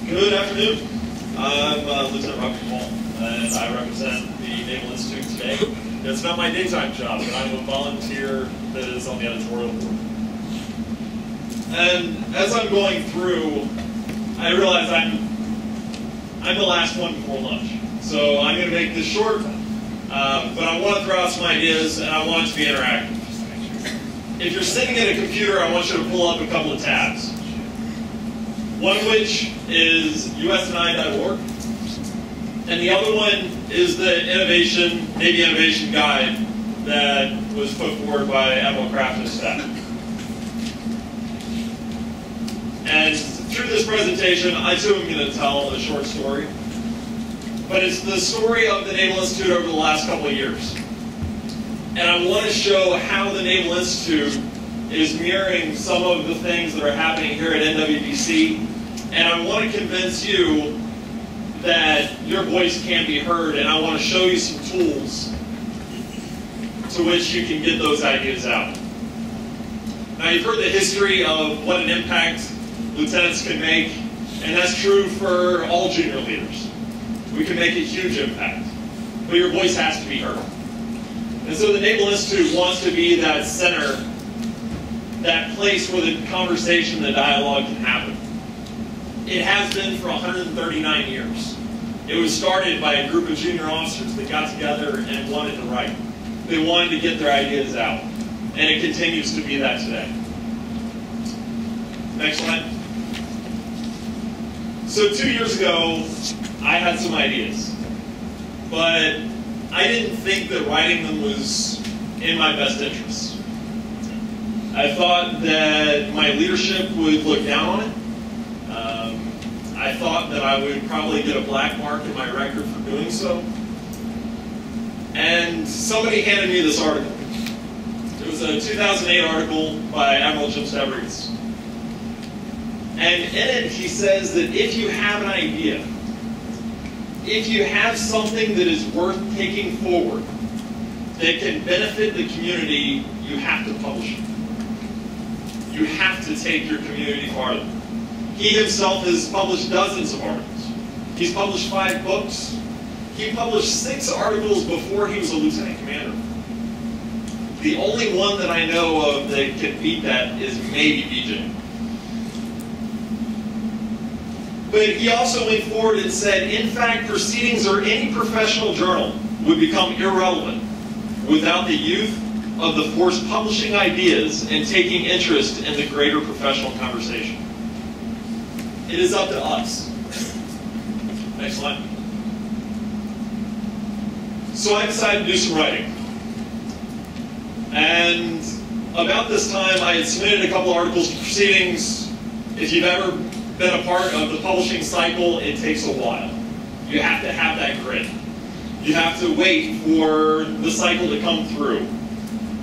Good afternoon. I'm Lieutenant Robet McFall, and I represent the Naval Institute today. It's not my daytime job, but I'm a volunteer that is on the editorial board. And as I'm going through, I realize I'm the last one before lunch. So I'm going to make this short, but I want to throw out some ideas, and I want it to be interactive. If you're sitting at a computer, I want you to pull up a couple of tabs. One of which is USNI.org, and the other one is the Navy Innovation Guide that was put forward by Admiral Kraft and his staff. And through this presentation, I too am going to tell a short story, but it's the story of the Naval Institute over the last couple of years. And I want to show how the Naval Institute is mirroring some of the things that are happening here at NWDC, and I want to convince you that your voice can be heard, and I want to show you some tools to which you can get those ideas out. Now, you've heard the history of what an impact lieutenants can make, and that's true for all junior leaders. We can make a huge impact, but your voice has to be heard. And so the Naval Institute wants to be that center, that place where the conversation, the dialogue can happen. It has been for 139 years. It was started by a group of junior officers that got together and wanted to write. They wanted to get their ideas out. And it continues to be that today. Next slide. So 2 years ago, I had some ideas. But I didn't think that writing them was in my best interest. I thought that my leadership would look down on it. I thought that I would probably get a black mark in my record for doing so. And somebody handed me this article. It was a 2008 article by Admiral Jim Steveries. And in it, he says that if you have an idea, if you have something that is worth taking forward, that can benefit the community, you have to publish it. You have to take your community farther. He himself has published dozens of articles. He's published 5 books. He published 6 articles before he was a lieutenant commander. The only one that I know of that can beat that is maybe BJ. But he also went forward and said, in fact, proceedings or any professional journal would become irrelevant without the youth of the force publishing ideas and taking interest in the greater professional conversation. It is up to us. Next slide. So I decided to do some writing. And about this time, I had submitted a couple articles to proceedings. If you've ever been a part of the publishing cycle, it takes a while. You have to have that grit. You have to wait for the cycle to come through.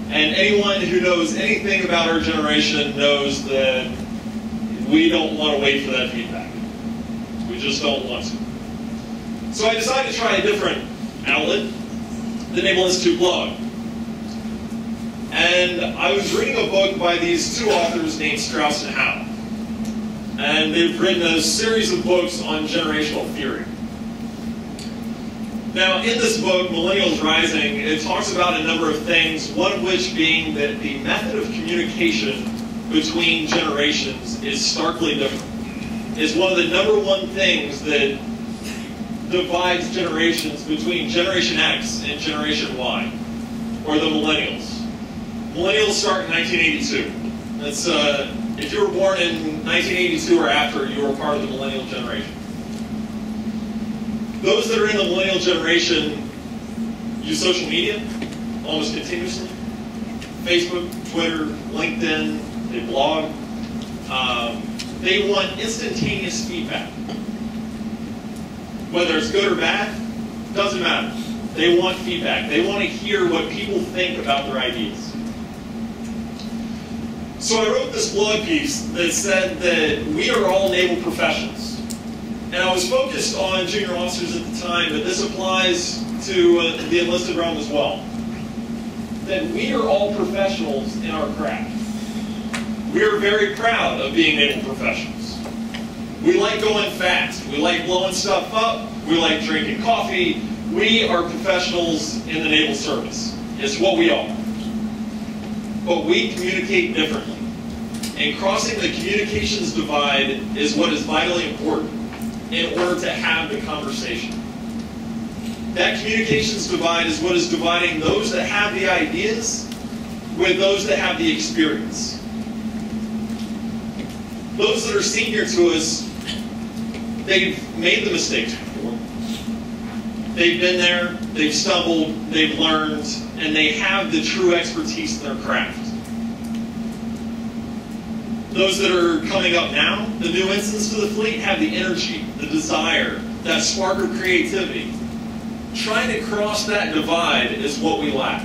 And anyone who knows anything about our generation knows that we don't want to wait for that feedback. We just don't want to. So I decided to try a different outlet, the Naval Institute blog. And I was reading a book by these 2 authors named Strauss and Howe. And they've written a series of books on generational theory. Now, in this book, Millennials Rising, it talks about a number of things, one of which being that the method of communication between generations is starkly different. It's one of the #1 things that divides generations between Generation X and Generation Y, or the Millennials. Millennials start in 1982. That's, if you were born in 1982 or after, you were part of the Millennial generation. Those that are in the Millennial generation use social media almost continuously. Facebook, Twitter, LinkedIn, they blog. They want instantaneous feedback. Whether it's good or bad, doesn't matter. They want feedback. They want to hear what people think about their ideas. So I wrote this blog piece that said that we are all naval professionals. And I was focused on junior officers at the time, but this applies to the enlisted realm as well. That we are all professionals in our craft. We are very proud of being naval professionals. We like going fast. We like blowing stuff up. We like drinking coffee. We are professionals in the naval service. It's what we are. But we communicate differently. And crossing the communications divide is what is vitally important in order to have the conversation. That communications divide is what is dividing those that have the ideas with those that have the experience. Those that are senior to us, they've made the mistakes before. They've been there, they've stumbled, they've learned, and they have the true expertise in their craft. Those that are coming up now, the new ensigns to the fleet, have the energy, the desire, that spark of creativity. Trying to cross that divide is what we lack.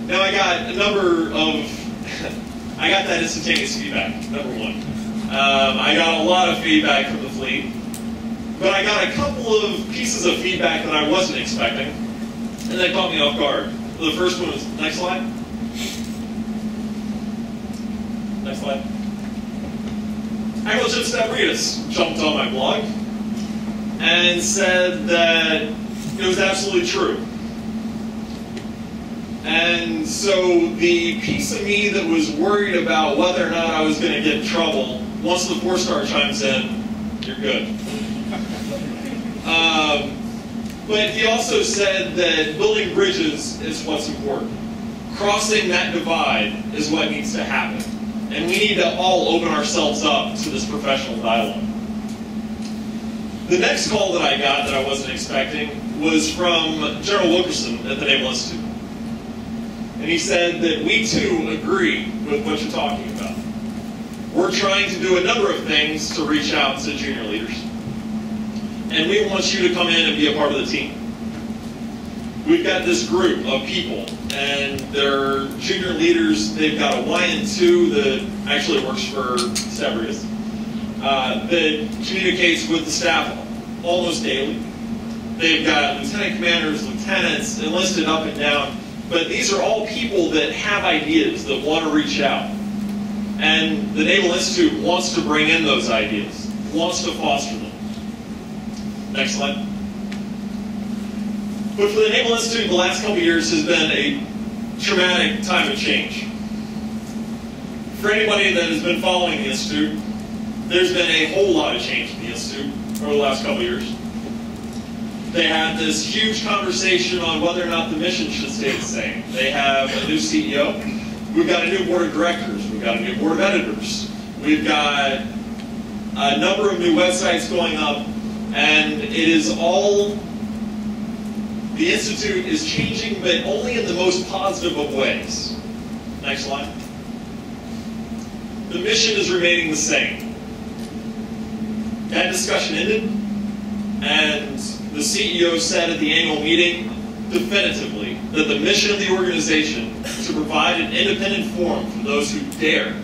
Now I got a number of, I got that instantaneous feedback, number one. I got a lot of feedback from the fleet, but I got a couple of pieces of feedback that I wasn't expecting, and that caught me off guard. The first one was, next slide. Next slide. Admiral Jim Stavridis jumped on my blog and said that it was absolutely true. And so the piece of me that was worried about whether or not I was going to get in trouble, once the 4-star chimes in, you're good. But he also said that building bridges is what's important. Crossing that divide is what needs to happen. And we need to all open ourselves up to this professional dialogue. The next call that I got that I wasn't expecting was from General Wilkerson at the Naval Institute. And he said that we too agree with what you're talking about. We're trying to do a number of things to reach out to junior leaders. And we want you to come in and be a part of the team. We've got this group of people, and they're junior leaders. They've got a YN2 that actually works for Stavridis, that communicates with the staff almost daily. They've got lieutenant commanders, lieutenants, enlisted up and down. But these are all people that have ideas, that want to reach out. And the Naval Institute wants to bring in those ideas, wants to foster them. Next slide. But for the Naval Institute, the last couple of years has been a traumatic time of change. For anybody that has been following the Institute, there's been a whole lot of change in the Institute over the last couple of years. They had this huge conversation on whether or not the mission should stay the same. They have a new CEO. We've got a new board of directors. We've got a new board of editors. We've got a number of new websites going up, and it is all, the Institute is changing, but only in the most positive of ways. Next slide. The mission is remaining the same. That discussion ended, and the CEO said at the annual meeting definitively that the mission of the organization is to provide an independent forum for those who dare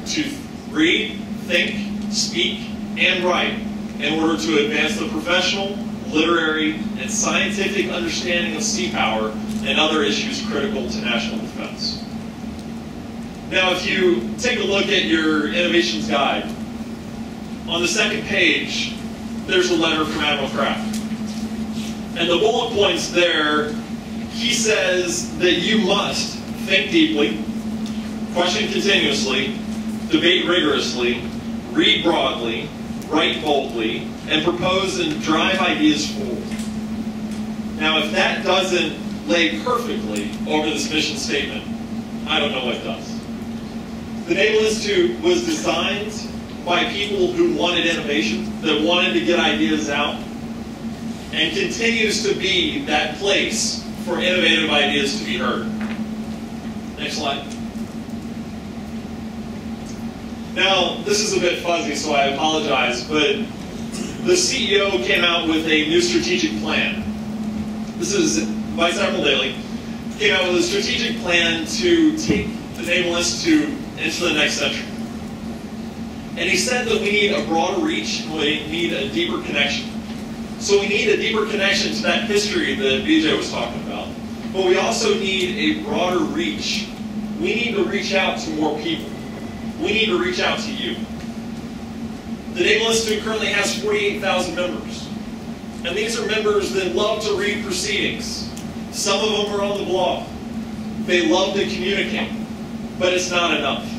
to read, think, speak, and write in order to advance the professional, literary, and scientific understanding of sea power and other issues critical to national defense. Now, if you take a look at your innovations guide, on the second page, there's a letter from Admiral Kraft. And the bullet points there, he says that you must think deeply, question continuously, debate rigorously, read broadly, write boldly, and propose and drive ideas forward. Now, if that doesn't lay perfectly over this mission statement, I don't know what does. The Naval Institute was designed by people who wanted innovation, that wanted to get ideas out, and continues to be that place for innovative ideas to be heard. Next slide. Now, this is a bit fuzzy, so I apologize, but the CEO came out with a new strategic plan. This is Vice Admiral Daly, came out with a strategic plan to take the Naval Institute into the next century. And he said that we need a broader reach, and we need a deeper connection. So we need a deeper connection to that history that BJ was talking about. But we also need a broader reach. We need to reach out to more people. We need to reach out to you. The Naval Institute currently has 48,000 members. And these are members that love to read proceedings. Some of them are on the blog. They love to communicate, but it's not enough.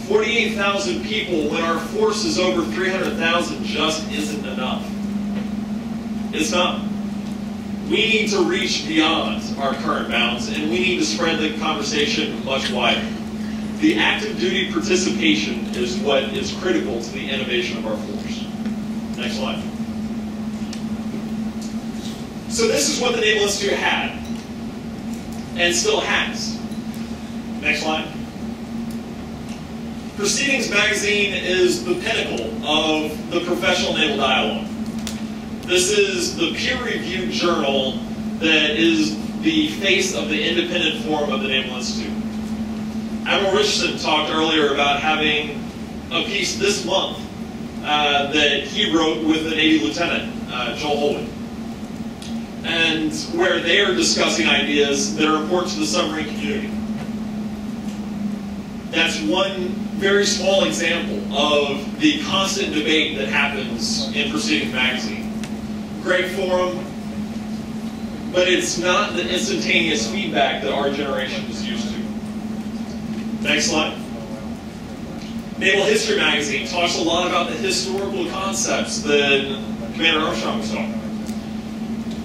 48,000 people when our force is over 300,000 just isn't enough. It's not. We need to reach beyond our current bounds, and we need to spread the conversation much wider. The active duty participation is what is critical to the innovation of our force. Next slide. So this is what the Naval Institute had, and still has. Next slide. Proceedings Magazine is the pinnacle of the professional naval dialogue. This is the peer-reviewed journal that is the face of the independent forum of the Naval Institute. Admiral Richardson talked earlier about having a piece this month that he wrote with the Navy Lieutenant, Joel Holden, and where they are discussing ideas that are important to the submarine community. That's one very small example of the constant debate that happens in Proceedings Magazine. Great forum, but it's not the instantaneous feedback that our generation is used to. Next slide. Naval History Magazine talks a lot about the historical concepts that Commander Armstrong was talking about.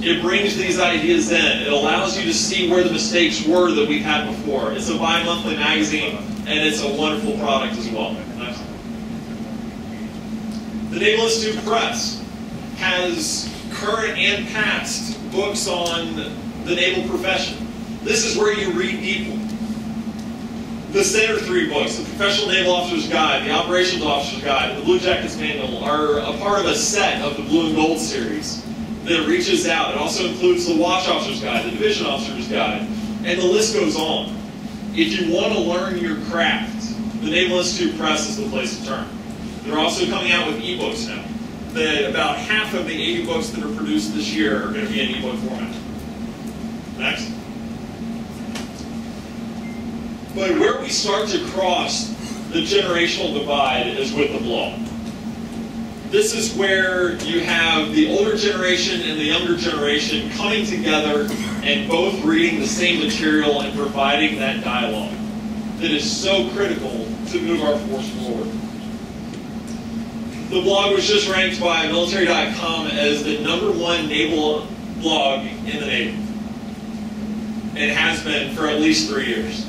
It brings these ideas in. It allows you to see where the mistakes were that we've had before. It's a bi-monthly magazine, and it's a wonderful product as well. Next. The Naval Institute Press has current and past books on the naval profession. This is where you read deeply. The Center 3 books, the Professional Naval Officer's Guide, the Operations Officer's Guide, and the Blue Jackets Manual are a part of a set of the Blue and Gold series that reaches out. It also includes the Watch Officer's Guide, the Division Officer's Guide, and the list goes on. If you want to learn your craft, the Naval Institute Press is the place to turn. They're also coming out with ebooks now. About half of the 80 books that are produced this year are going to be in ebook format. Next. But where we start to cross the generational divide is with the blog. This is where you have the older generation and the younger generation coming together and both reading the same material and providing that dialogue that is so critical to move our force forward. The blog was just ranked by military.com as the #1 naval blog in the Navy. It has been for at least 3 years.